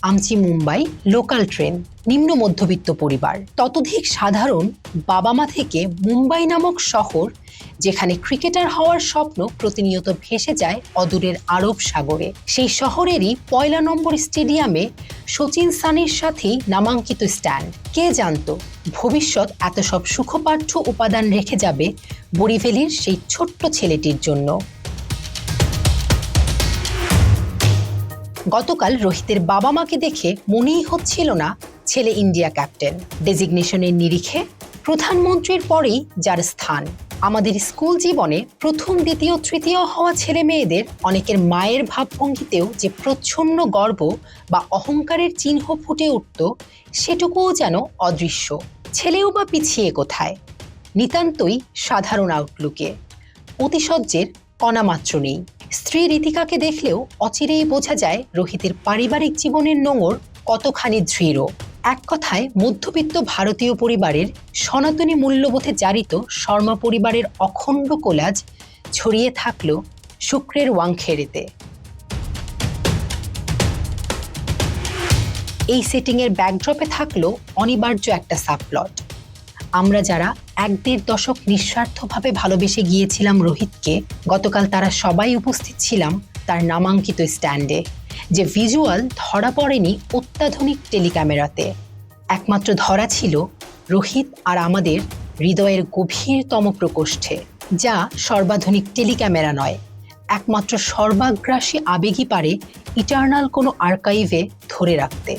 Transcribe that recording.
আমচি Mumbai local train, নিম্ন মধ্যবিত্ত পরিবার, ততোধিক সাধারণ বাবা মা থেকে মুম্বাই নামক শহর, যেখানে ক্রিকেটার হওয়ার স্বপ্ন প্রতিনিয়ত ভেসে যায় অদূরের আরব সাগরে। সেই শহরেরই ১ নম্বর স্টেডিয়ামে সচিন সানির সাথেই নামাঙ্কিত স্ট্যান্ড। কে জানতো ভবিষ্যৎ এত সব সুখপাঠ্য উপাদান রেখে যাবে বরিভেলির সেই ছোট্ট ছেলেটির জন্য। গতকাল রোহিতের বাবা মাকে দেখে মনেই হচ্ছিল না ছেলে ইন্ডিয়া ক্যাপ্টেন। ডেজিগনেশনের নিরিখে প্রধানমন্ত্রীর পরেই যার স্থান। আমাদের স্কুল জীবনে প্রথম, দ্বিতীয়, তৃতীয় হওয়া ছেলে মেয়েদের অনেকের মায়ের ভাবভঙ্গিতেও যে প্রচ্ছন্ন গর্ব বা অহংকারের চিহ্ন ফুটে উঠত, সেটুকুও যেন অদৃশ্য। ছেলেও বা পিছিয়ে কোথায়, নিতান্তই সাধারণ আউটলুকে, অতিশয্যের কণামাত্র নেই। স্ত্রী রীতিকাকে দেখলেও অচিরেই বোঝা যায় রোহিতের পারিবারিক জীবনের নোঙর কতখানি দৃঢ়। এক কথায় মধ্যবিত্ত ভারতীয় পরিবারের সনাতনী মূল্যবোধে জারিত শর্মা পরিবারের অখণ্ড কোলাজ ছড়িয়ে থাকল শুক্রের ওয়াংখেড়েতে। এই সেটিংয়ের ব্যাকড্রপে থাকলো অনিবার্য একটা সাবপ্লট। আমরা যারা ১-১.৫ দশক নিঃস্বার্থভাবে ভালোবেসে গিয়েছিলাম রোহিতকে, গতকাল তারা সবাই উপস্থিত ছিলাম তার নামাঙ্কিত স্ট্যান্ডে, যে ভিজুয়াল ধরা পড়েনি অত্যাধুনিক টেলিক্যামেরাতে। একমাত্র ধরা ছিল রোহিত আর আমাদের হৃদয়ের গভীরতম প্রকোষ্ঠে, যা সর্বাধুনিক টেলিক্যামেরা নয়, একমাত্র সর্বাগ্রাসী আবেগই পারে ইটার্নাল কোনো আর্কাইভে ধরে রাখতে।